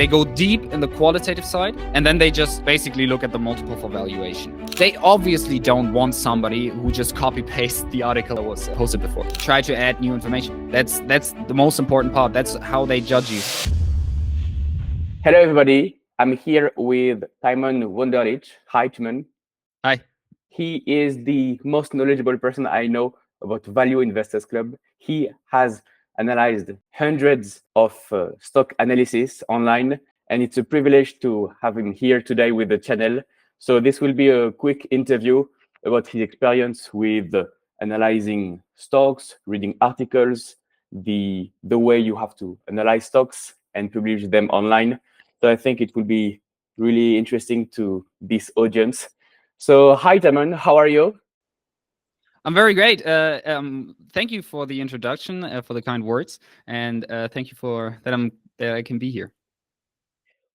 They go deep in the qualitative side, and then they just basically look at the multiple for valuation. They obviously don't want somebody who just copy-pastes the article that was posted before. Try to add new information. That's the most important part. That's how they judge you. Hello, everybody. I'm here with Timon Wunderlich. Hi, Timon. Hi. He is the most knowledgeable person I know about Value Investors Club. He has analyzed hundreds of stock analysis online, and it's a privilege to have him here today with the channel. So this will be a quick interview about his experience with analyzing stocks, reading articles, the way you have to analyze stocks and publish them online. So I think it will be really interesting to this audience. So hi, Timon, how are you? I'm very great. Thank you for the introduction, for the kind words, and thank you for that I can be here.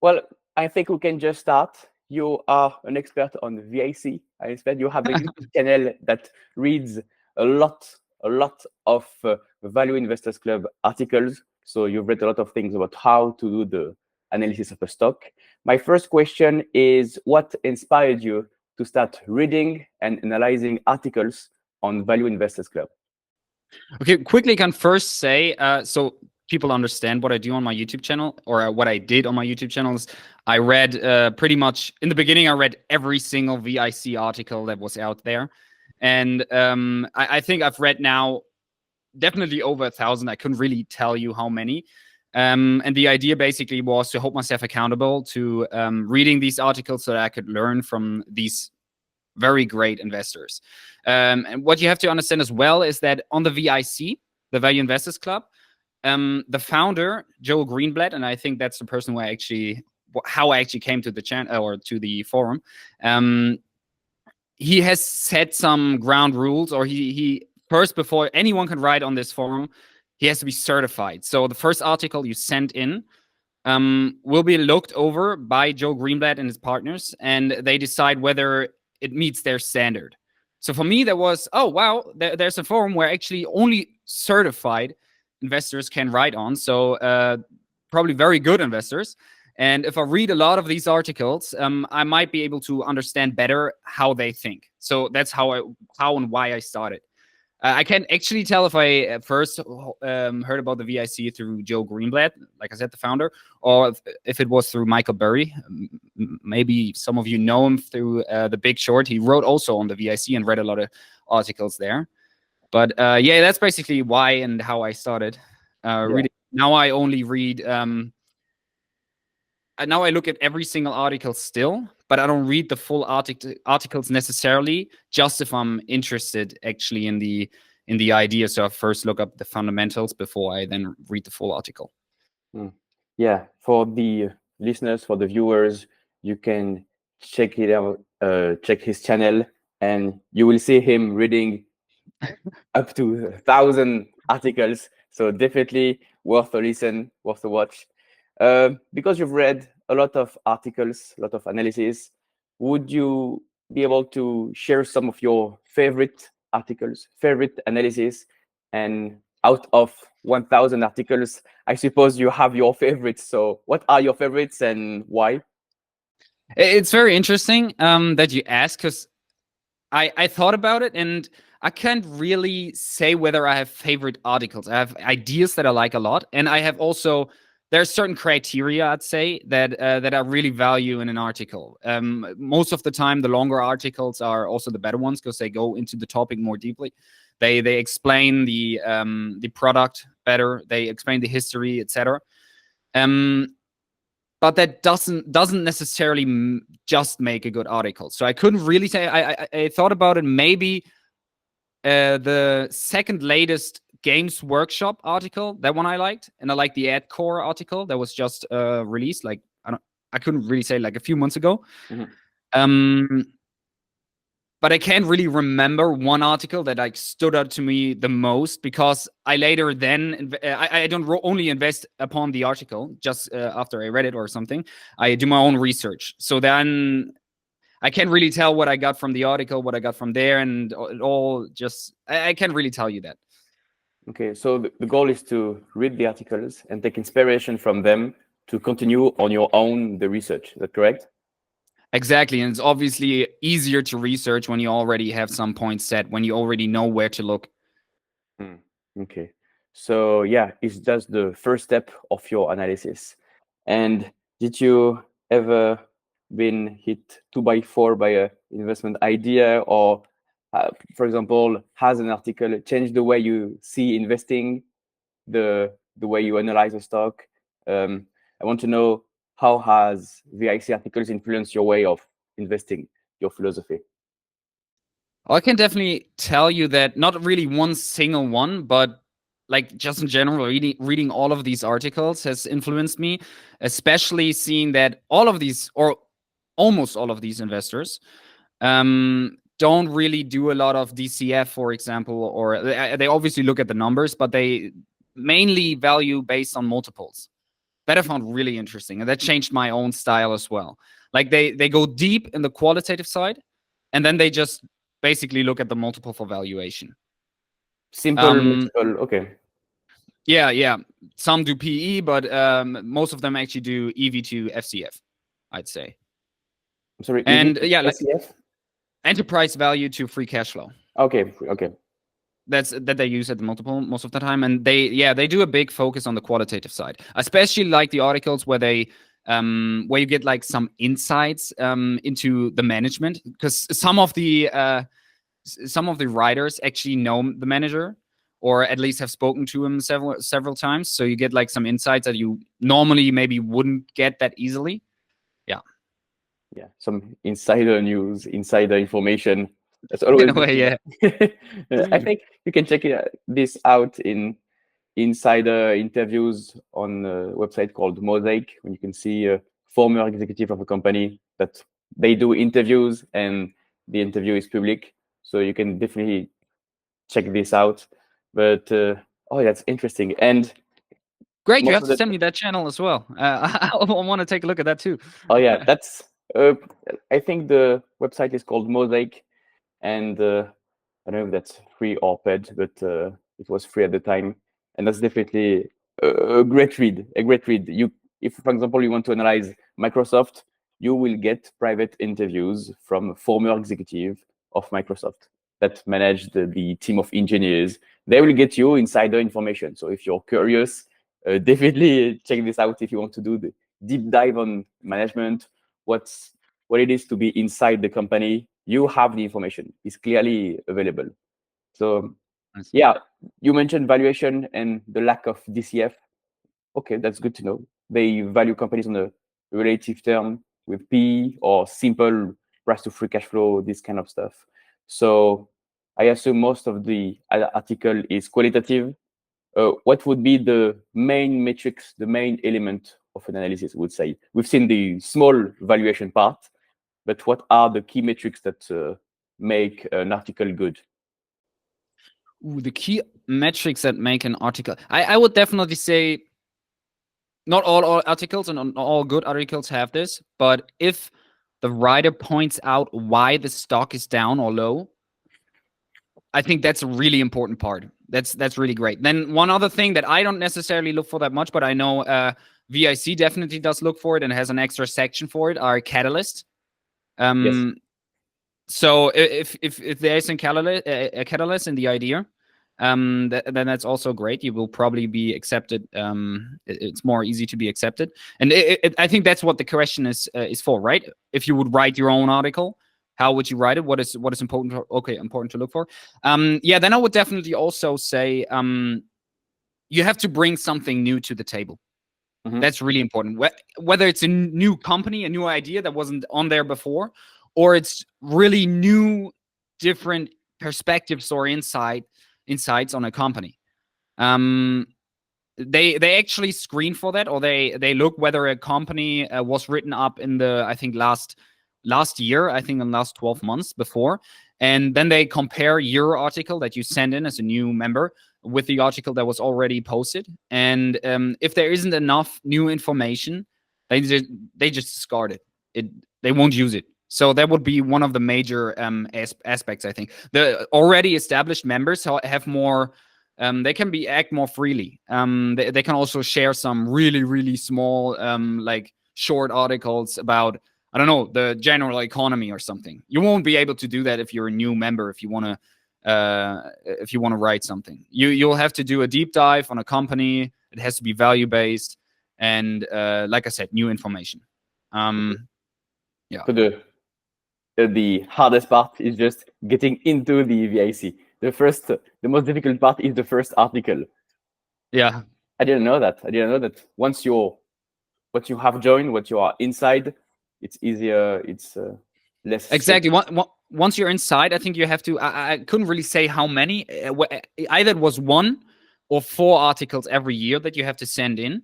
Well, I think we can just start. You are an expert on VIC. I expect you have a YouTube channel that reads a lot of Value Investors Club articles. So you've read a lot of things about how to do the analysis of a stock. My first question is, what inspired you to start reading and analyzing articles on Value Investors Club? Okay, quickly can first say, so people understand what I do on my YouTube channel, or what I did on my YouTube channels. I read pretty much, in the beginning, I read every single VIC article that was out there. And I think I've read now definitely over 1,000. I couldn't really tell you how many. And the idea basically was to hold myself accountable to reading these articles so that I could learn from these very great investors. And what you have to understand as well is that on the VIC, the Value Investors Club, the founder, Joe Greenblatt, and I think that's the person how I actually came to the channel or to the forum. He has set some ground rules, or he first, before anyone can write on this forum, he has to be certified. So the first article you send in will be looked over by Joe Greenblatt and his partners, and they decide whether it meets their standard. So for me, there was, oh, wow, there's a forum where actually only certified investors can write on. So probably very good investors. And if I read a lot of these articles, I might be able to understand better how they think. So that's how and why I started. I can't actually tell if I first heard about the VIC through Joe Greenblatt, like I said, the founder, or if it was through Michael Burry. Maybe some of you know him through The Big Short. He wrote also on the VIC and read a lot of articles there. But yeah, that's basically why and how I started reading. Now I only read... now I look at every single article still, but I don't read the full articles necessarily, just if I'm interested actually in the idea. So I first look up the fundamentals before I then read the full article. Yeah, for the listeners, for the viewers, you can check it out, check his channel, and you will see him reading up to 1,000 articles. So definitely worth a listen, worth a watch. Because you've read a lot of articles, a lot of analysis, would you be able to share some of your favorite articles, favorite analysis? And out of 1,000 articles, I suppose you have your favorites. So what are your favorites and why? It's very interesting that you ask, because I thought about it, and I can't really say whether I have favorite articles. I have ideas that I like a lot, and I have also... There's certain criteria, I'd say, that I really value in an article. Most of the time, the longer articles are also the better ones because they go into the topic more deeply. They explain the product better. They explain the history, etc. But that doesn't necessarily just make a good article. So I couldn't really say. I thought about it. Maybe the second latest Games Workshop article, that one I liked, and I like the Ad Core article that was just released. Like I couldn't really say, like a few months ago. Mm-hmm. But I can't really remember one article that like stood out to me the most, because I later then I don't only invest upon the article just after I read it or something. I do my own research. So then I can't really tell what I got from the article, what I got from there, and it all just I can't really tell you that. Okay, so the goal is to read the articles and take inspiration from them to continue on your own the research. Is that correct? Exactly. And it's obviously easier to research when you already have some points set, when you already know where to look. Okay. So yeah, it's just the first step of your analysis. And did you ever been hit 2x4 by a investment idea, or for example, has an article changed the way you see investing, the way you analyze a stock? I want to know, how has VIC articles influenced your way of investing, your philosophy? I can definitely tell you that not really one single one, but like just in general, reading all of these articles has influenced me, especially seeing that all of these, or almost all of these investors, don't really do a lot of DCF, for example, or they obviously look at the numbers, but they mainly value based on multiples. That I found really interesting, and that changed my own style as well. Like they go deep in the qualitative side, and then they just basically look at the multiple for valuation. Simple multiple, okay. Yeah. Some do PE, but most of them actually do EV to FCF, I'd say. I'm sorry, And EV, yeah, like SCF? enterprise value to free cash flow. Okay. That they use at the multiple most of the time, and they do a big focus on the qualitative side, especially like the articles where they where you get like some insights into the management, because some of the writers actually know the manager, or at least have spoken to him several times, so you get like some insights that you normally maybe wouldn't get that easily. Yeah, some insider news, insider information. That's always In a way, yeah. I think you can check this out in insider interviews on a website called Mosaic, when you can see a former executive of a company that they do interviews, and the interview is public, so you can definitely check this out. But oh, that's interesting. And Great, you most have of to the send me that channel as well. I want to take a look at that too. oh yeah, that's I think the website is called Mosaic, and I don't know if that's free or paid, but it was free at the time, and that's definitely a great read. A great read. If for example you want to analyze Microsoft, you will get private interviews from a former executive of Microsoft that managed the team of engineers. They will get you insider information. So if you're curious, definitely check this out if you want to do the deep dive on management, what it is to be inside the company. You have the information. It's clearly available. So Nice. yeah, you mentioned valuation and the lack of DCF. Okay, that's good to know. They value companies on a relative term with PE or simple price to free cash flow, this kind of stuff. So I assume most of the article is qualitative. What would be the main metrics, the main element of an analysis, would say? We've seen the small valuation part, but what are the key metrics that make an article good? Ooh, the key metrics that make an article. I would definitely say not all articles and not all good articles have this, but if the writer points out why the stock is down or low, I think that's a really important part. That's really great. Then one other thing that I don't necessarily look for that much, but I know VIC definitely does look for it and has an extra section for it, are catalysts. Yes. So if there is a catalyst in the idea, then that's also great. You will probably be accepted. It's more easy to be accepted, and I think that's what the question is for, right? If you would write your own article, how would you write it? What is important? Important to look for. Yeah, then I would definitely also say you have to bring something new to the table. Mm-hmm. That's really important. Whether it's a new company, a new idea that wasn't on there before, or it's really new, different perspectives or insights on a company. They actually screen for that, or they look whether a company was written up in the, I think, last year, I think in the last 12 months before, and then they compare your article that you send in as a new member with the article that was already posted, and if there isn't enough new information, they just discard it. They won't use it. So that would be one of the major aspects, I think. The already established members have more they can act more freely. They can also share some really small like short articles about, I don't know, the general economy or something. You won't be able to do that if you're a new member. If you want to write something, you'll have to do a deep dive on a company. It has to be value based, and like I said, new information. Yeah. So the hardest part is just getting into the VIC. The most difficult part is the first article. Yeah. I didn't know that. Once you have joined, once you are inside, it's easier. It's less exactly. Once you're inside, I think you have to. I couldn't really say how many. Either it was 1 or 4 articles every year that you have to send in.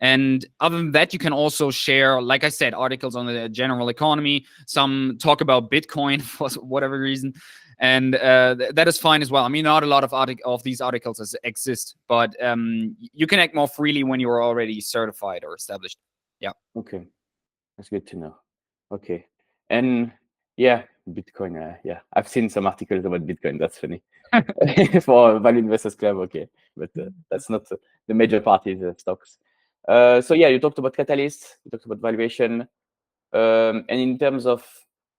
And other than that, you can also share, like I said, articles on the general economy. Some talk about Bitcoin for whatever reason, and that is fine as well. I mean, not a lot of these articles exist, but you can act more freely when you're already certified or established. Yeah. Okay, that's good to know. Okay, and yeah, Bitcoin. Yeah, I've seen some articles about Bitcoin. That's funny. For Value Investors Club, okay, but that's not the major part is stocks. So yeah, you talked about catalysts, you talked about valuation, and in terms of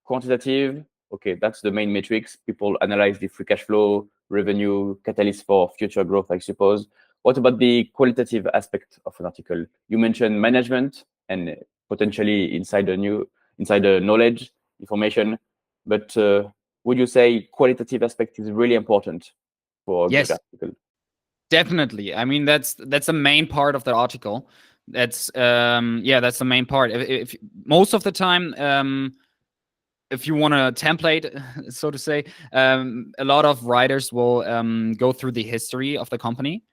quantitative, okay, that's the main metrics. People analyze the free cash flow, revenue, catalyst for future growth, I suppose. What about the qualitative aspect of an article? You mentioned management and potentially insider knowledge, information, but would you say qualitative aspect is really important for a good article? Definitely. I mean, that's the main part of the article. That's that's the main part. If most of the time, if you want a template, so to say, a lot of writers will go through the history of the company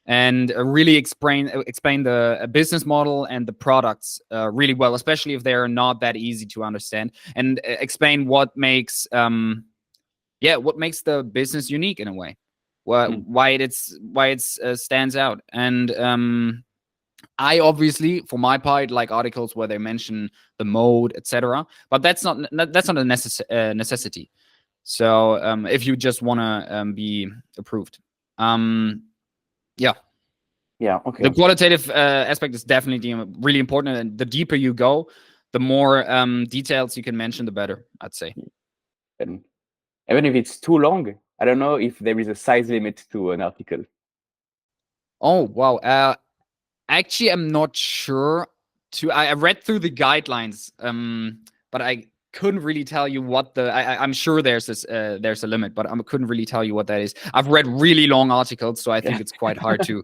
and really explain the business model and the products really well, especially if they're not that easy to understand, and explain what makes the business unique in a way, why it stands out. And I obviously, for my part, like articles where they mention the mode, etc. But that's not a necessity. So if you just want to be approved, yeah, okay. The qualitative aspect is definitely really important, and the deeper you go, the more details you can mention, the better, I'd say. And even if it's too long, I don't know if there is a size limit to an article. Oh wow! Actually, I'm not sure. I read through the guidelines, but I couldn't really tell you what I'm sure there's a limit, but I couldn't really tell you what that is. I've read really long articles, so I think it's quite hard to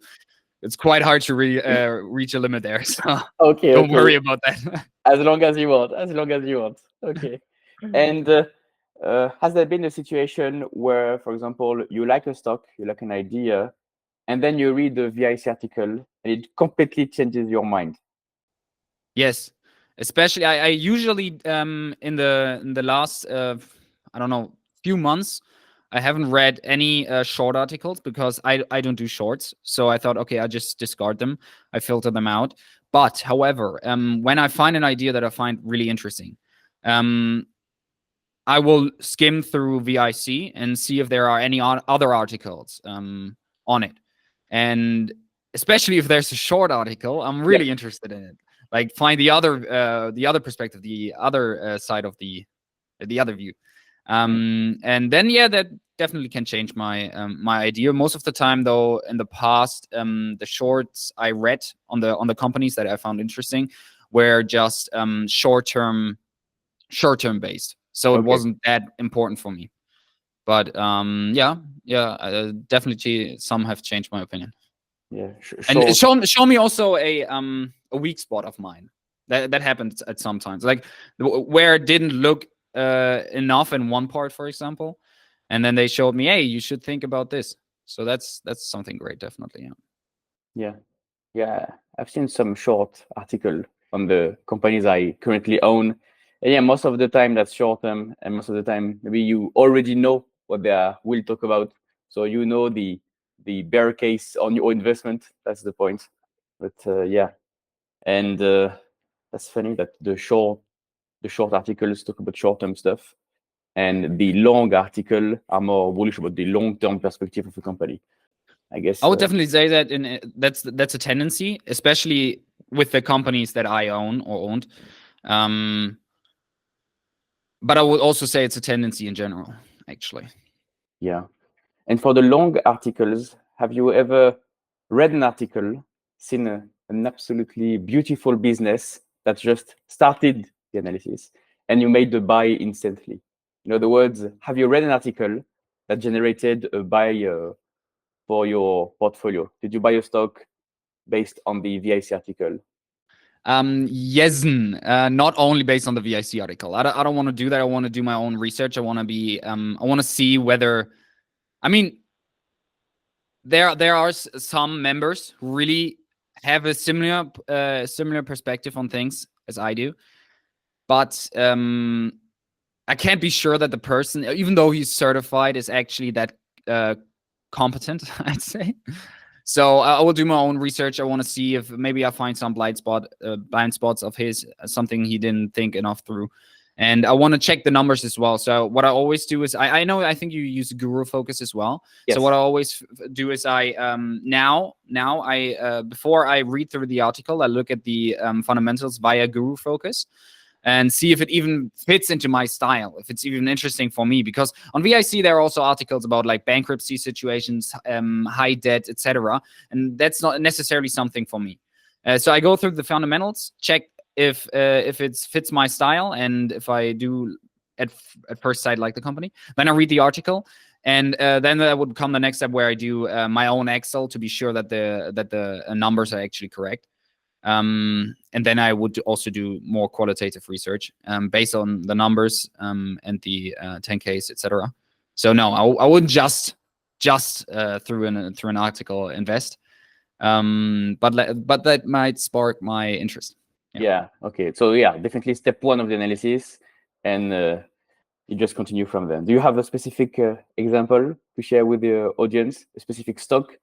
reach a limit there. So okay, don't worry about that. As long as you want. Okay. And has there been a situation where, for example, you like a stock, you like an idea, and then you read the VIC article and it completely changes your mind? Yes, especially I usually in the last I don't know, few months, I haven't read any short articles because I don't do shorts. So I thought, okay, I'll just discard them. I filter them out. But however, when I find an idea that I find really interesting, I will skim through VIC and see if there are any other articles on it. And especially if there's a short article, I'm really interested in it. Like find the other perspective, the other side of the other view. And then that definitely can change my my idea. Most of the time, though, in the past, the shorts I read on the companies that I found interesting were just short-term based. So it wasn't that important for me. But definitely some have changed my opinion. Yeah, and show me also a weak spot of mine. That happens at some times, like where it didn't look enough in one part, for example, and then they showed me, hey, you should think about this. So that's something great, definitely. Yeah. I've seen some short article on the companies I currently own. And yeah, most of the time that's short term, and most of the time maybe you already know what they will talk about, so you know the bear case on your investment. That's the point. But yeah, and that's funny that the short articles talk about short term stuff, and the long article are more bullish about the long term perspective of a company. I guess. I would definitely say that that's a tendency, especially with the companies that I own or owned. But I would also say it's a tendency in general, actually. Yeah. And for the long articles, have you ever read an article, seen an absolutely beautiful business that just started the analysis, and you made the buy instantly? In other words, have you read an article that generated a buy for your portfolio? Did you buy a stock based on the VIC article? Yes, not only based on the VIC article. I don't want to do that. I want to do my own research. I want to be. I want to see whether. I mean, there are some members who really have a similar perspective on things as I do, but I can't be sure that the person, even though he's certified, is actually that competent. I'd say. So I will do my own research. I want to see if maybe I find some blind spots of his, something he didn't think enough through. And I want to check the numbers as well. So what I always do is I think you use Guru Focus as well. Yes. So what I always do is I before I read through the article, I look at the fundamentals via Guru Focus and see if it even fits into my style, if it's even interesting for me. Because on VIC, there are also articles about like bankruptcy situations, high debt, etc. And that's not necessarily something for me. So I go through the fundamentals, check if it fits my style, and if I do at first sight like the company, then I read the article. And then that would come the next step where I do my own Excel to be sure that the numbers are actually correct. And then I would also do more qualitative research based on the numbers and the 10Ks, etc. So no, I wouldn't just through an article invest, but that might spark my interest. Yeah. Okay. So yeah, definitely step one of the analysis, and you just continue from there. Do you have a specific example to share with the audience? A specific stock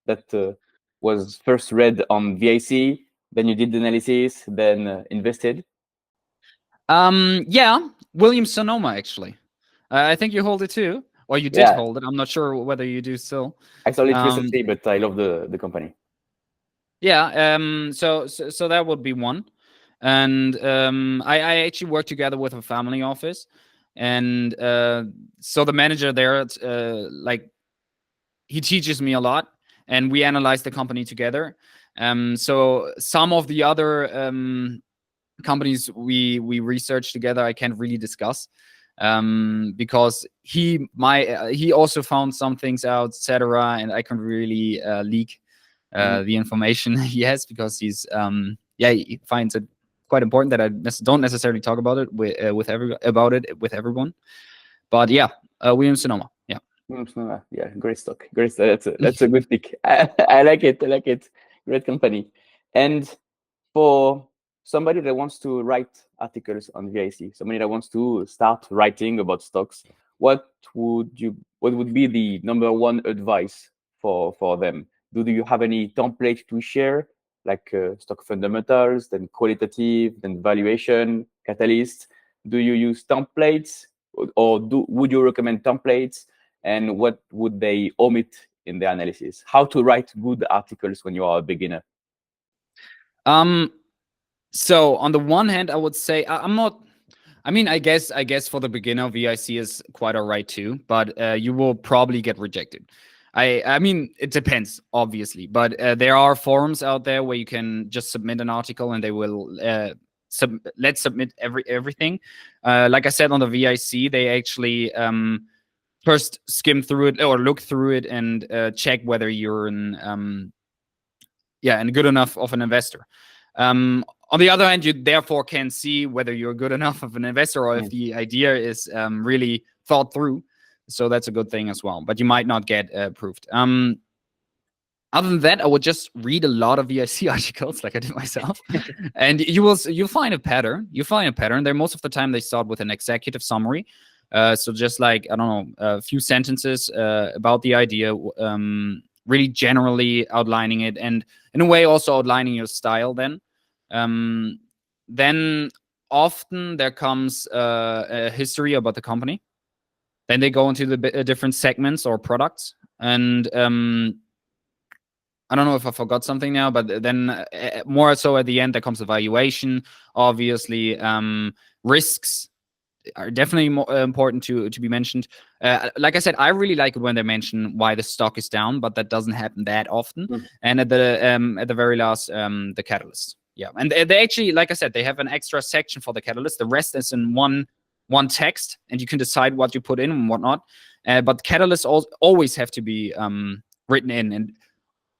that was first read on VIC, then you did the analysis, then invested? Yeah, Williams Sonoma actually. I think you hold it too, or you did hold it. I'm not sure whether you do still. I saw it recently, but I love the company. Yeah. So that would be one. And I actually work together with a family office, and so the manager there, like, he teaches me a lot, and we analyze the company together. So some of the other companies we research together, I can't really discuss, because he also found some things out, etc., and I can really leak the information he has, because he finds it quite important that I don't necessarily talk about it with everyone. But yeah, Williams Sonoma. Yeah. Yeah, great stock. Great. That's a good pick. I like it. I like it. Great company. And for somebody that wants to write articles on VIC, somebody that wants to start writing about stocks, what would be the number one advice for them? Do you have any template to share, like stock fundamentals, then qualitative, then valuation, catalyst? Do you use templates, or would you recommend templates? And what would they omit in the analysis? How to write good articles when you are a beginner? So on the one hand, I would say I'm not. I mean, I guess for the beginner, VIC is quite alright too, but you will probably get rejected. I mean, it depends, obviously, but there are forums out there where you can just submit an article and they will let's submit everything. Like I said, on the VIC, they actually first skim through it or look through it and check whether you're and good enough of an investor. On the other hand, you therefore can see whether you're good enough of an investor, or if the idea is really thought through. So that's a good thing as well. But you might not get approved. Other than that, I would just read a lot of VIC articles, like I did myself, and you'll find a pattern. You find a pattern. There, most of the time, they start with an executive summary. So just like, I don't know, a few sentences about the idea, really generally outlining it, and in a way also outlining your style. Then often there comes a history about the company. Then they go into the different segments or products, and I don't know if I forgot something now, but then more so at the end, there comes the valuation. Obviously, risks are definitely more important to be mentioned. Like I said, I really like it when they mention why the stock is down, but that doesn't happen that often. And at the very last, the catalyst. Yeah, and they actually, like I said, they have an extra section for the catalyst. The rest is in one text, and you can decide what you put in and whatnot. But catalysts always have to be written in, and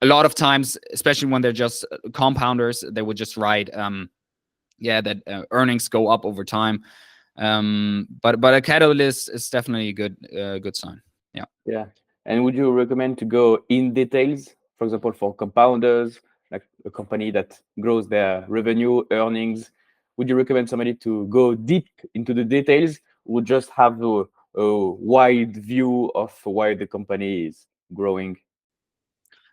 a lot of times, especially when they're just compounders, they would just write, that earnings go up over time. But a catalyst is definitely a good sign. Yeah. Yeah. And would you recommend to go in details, for example, for compounders, like a company that grows their revenue, earnings? Would you recommend somebody to go deep into the details, or just have a wide view of why the company is growing?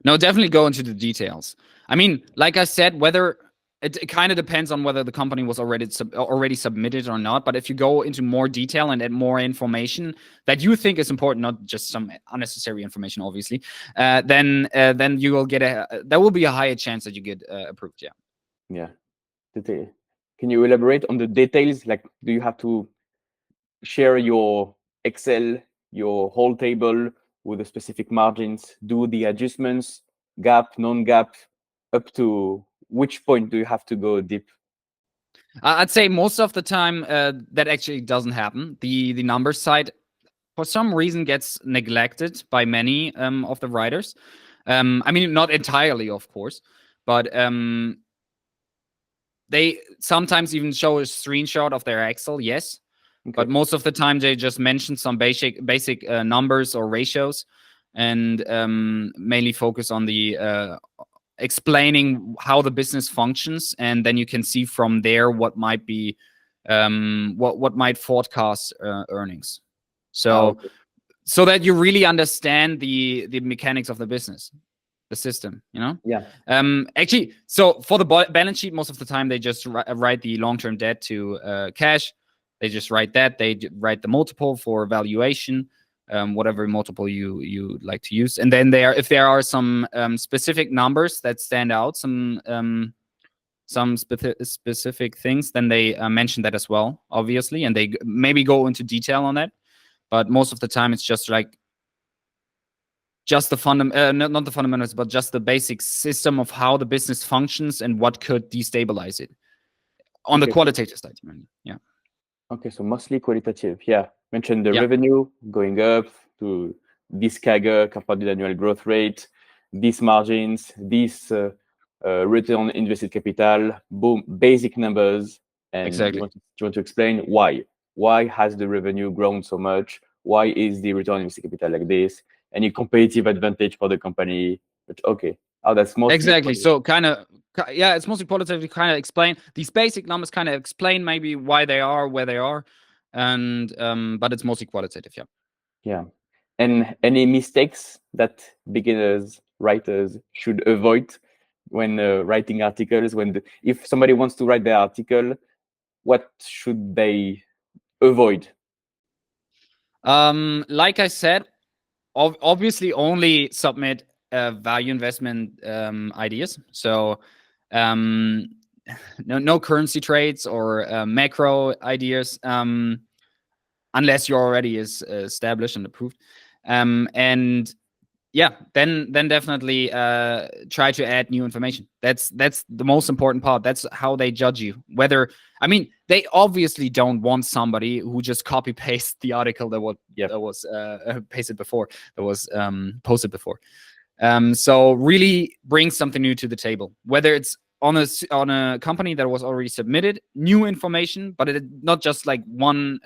No, definitely go into the details. I mean, like I said, whether it kind of depends on whether the company was already submitted or not. But if you go into more detail and add more information that you think is important, not just some unnecessary information, obviously, then you will get there will be a higher chance that you get approved. Yeah. Yeah. Detail. Can you elaborate on the details? Like, do you have to share your Excel, your whole table with the specific margins, do the adjustments, gap, non-gap, up to which point do you have to go deep? I'd say most of the time that actually doesn't happen. The numbers side, for some reason, gets neglected by many of the writers. I mean, not entirely, of course, but they sometimes even show a screenshot of their Excel. Yes, Okay. but most of the time they just mention some basic numbers or ratios, and mainly focus on the explaining how the business functions, and then you can see from there what might be what might forecast earnings. So Okay. so that you really understand the mechanics of the business, the system, you know. Yeah. Actually, so for the balance sheet, most of the time they just write the long-term debt to cash. They just write that. They write the multiple for valuation, whatever multiple you like to use. And then if there are some specific numbers that stand out, some specific things, then they mention that as well, obviously, and they maybe go into detail on that. But most of the time, it's just like just the not the fundamentals, but just the basic system of how the business functions and what could destabilize it on the Okay. qualitative side. Yeah. Okay. So mostly qualitative. Yeah. Mention the Yeah. revenue going up to this CAGR, compounded annual growth rate, these margins, this return on invested capital, boom, basic numbers. And Exactly. you want to explain why. Why has the revenue grown so much? Why is the return on invested capital like this? Any competitive advantage for the company? But okay, that's mostly Exactly. So it's mostly qualitative to kind of explain these basic numbers, kind of explain maybe why they are where they are, and but it's mostly qualitative. Yeah. Yeah. And any mistakes that beginners, writers should avoid when writing articles? If somebody wants to write their article, what should they avoid? Like I said, obviously only submit value investment ideas. So no currency trades or macro ideas, unless you're already established and approved. And yeah, then definitely try to add new information. That's the most important part. That's how they judge you. I mean, they obviously don't want somebody who just copy paste the article that was pasted before, that was posted before. So really bring something new to the table, whether it's on a company that was already submitted, new information, but not just like one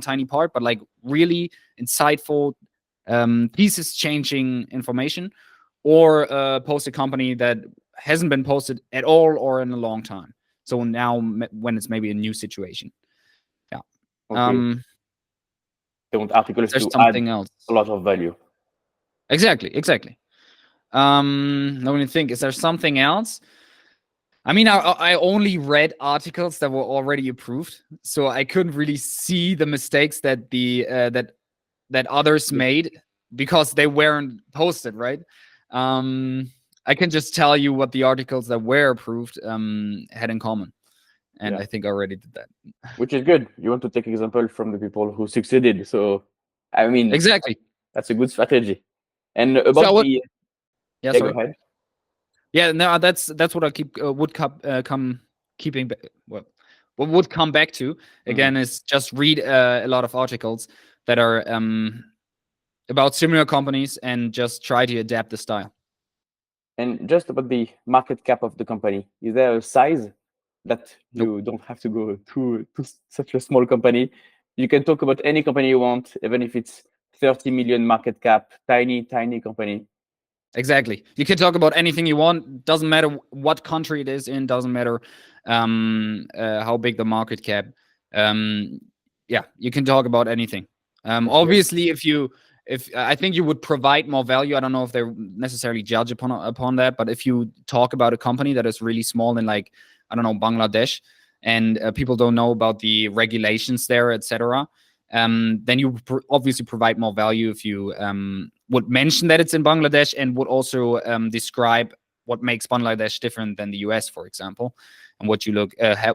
tiny part, but like really insightful, thesis changing information, or post a company that hasn't been posted at all or in a long time. So now when it's maybe a new situation. Yeah. Okay. They want articles There's to add something else. a lot of value. Exactly. Let me think. Is there something else? I mean, I only read articles that were already approved, so I couldn't really see the mistakes that that others made because they weren't posted, right? I can just tell you what the articles that were approved had in common, and Yeah. I think I already did that. Which is good. You want to take example from the people who succeeded. So, I mean, Exactly. that's a good strategy. And So about what? the Yeah, yeah, go sorry. ahead. Yeah, no, that's what I keep come keeping well, what would come back to Mhm. again is just read a lot of articles that are about similar companies and just try to adapt the style. And just about the market cap of the company, is there a size that Nope. you don't have to go to such a small company? You can talk about any company you want, even if it's 30 million market cap, tiny company. Exactly. You can talk about anything you want. Doesn't matter what country it is in. Doesn't matter how big the market cap. Um, yeah, you can talk about anything. That's great. Obviously, if I think you would provide more value. I don't know if they necessarily judge upon that, but if you talk about a company that is really small in, like, I don't know, Bangladesh, and people don't know about the regulations there, etc., then you obviously provide more value if you would mention that it's in Bangladesh and would also describe what makes Bangladesh different than the US, for example, and what you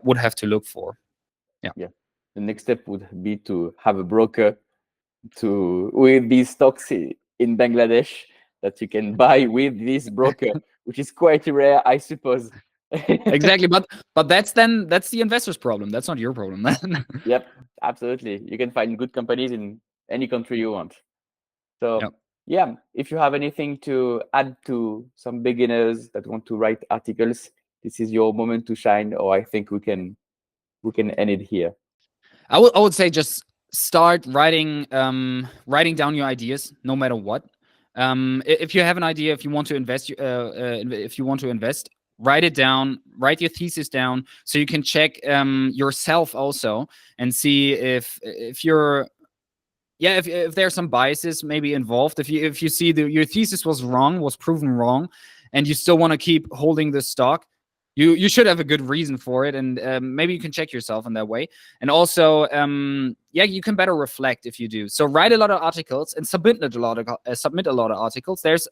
would have to look for. Yeah. Yeah. The next step would be to have a broker with these stocks in Bangladesh that you can buy with this broker, which is quite rare, I suppose. Exactly, but that's the investor's problem. That's not your problem. Yep, absolutely. You can find good companies in any country you want. So, Yeah. yeah, if you have anything to add to some beginners that want to write articles, this is your moment to shine, or I think we can end it here. I would say just start writing down your ideas, no matter what. If you have an idea, if you want to invest, write it down, write your thesis down, so you can check yourself also and see if you're if there are some biases maybe involved. If you see your thesis was proven wrong, and you still want to keep holding this stock, you should have a good reason for it, and maybe you can check yourself in that way. And also, you can better reflect if you do. So write a lot of articles and submit a lot of articles. There's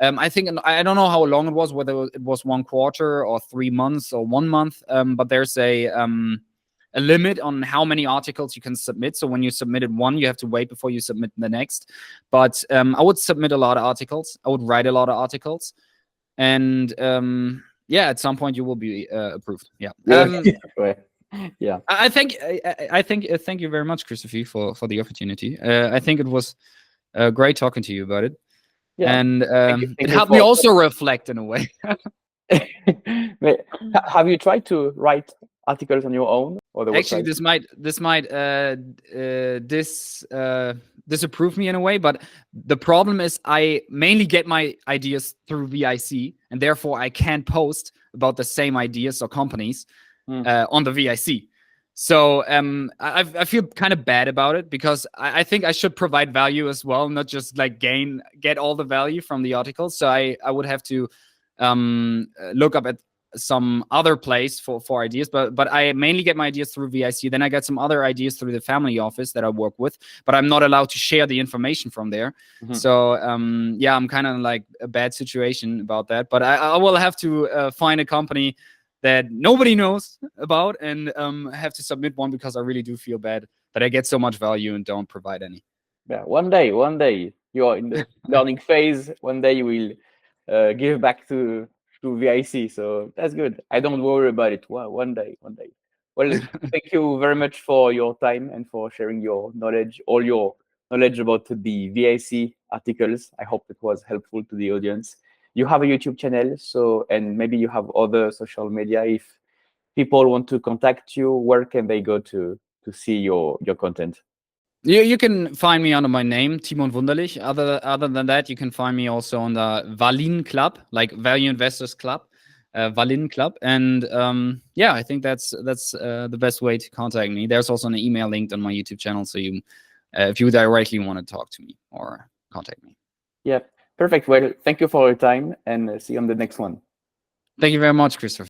I think, I don't know how long it was, whether it was 1 quarter or 3 months or 1 month, but there's a limit on how many articles you can submit. So when you submitted one, you have to wait before you submit the next. But I would submit a lot of articles. I would write a lot of articles, and at some point you will be approved. Yeah. Yeah. I think thank you very much, Christophe, for the opportunity. I think it was great talking to you about it, Yeah. and Thank you, it thank you helped me for. also reflect in a way. Have you tried to write articles on your own or the Actually, website? this might disapprove me in a way, but the problem is I mainly get my ideas through VIC, and therefore I can't post about the same ideas or companies on the VIC. So I feel kind of bad about it, because I think I should provide value as well, not just like get all the value from the articles. So I would have to look up at some other place for ideas, but I mainly get my ideas through VIC. Then I get some other ideas through the family office that I work with, but I'm not allowed to share the information from there. So I'm kind of in like a bad situation about that. But I will have to find a company that nobody knows about, and have to submit one, because I really do feel bad that I get so much value and don't provide any. Yeah, one day you are in the learning phase. One day you will give back to VIC. So that's good. I don't worry about it. One day. Well, thank you very much for your time and for sharing your knowledge, all your knowledge about the VIC articles. I hope it was helpful to the audience. You have a YouTube channel, and maybe you have other social media. If people want to contact you, where can they go to see your content? You can find me under my name, Timon Wunderlich. Other than that, you can find me also on the Valin Club, like Value Investors Club, Valin Club. And I think that's the best way to contact me. There's also an email linked on my YouTube channel, so you, if you directly want to talk to me or contact me. Yeah, perfect. Well, thank you for your time, and see you on the next one. Thank you very much, Christopher.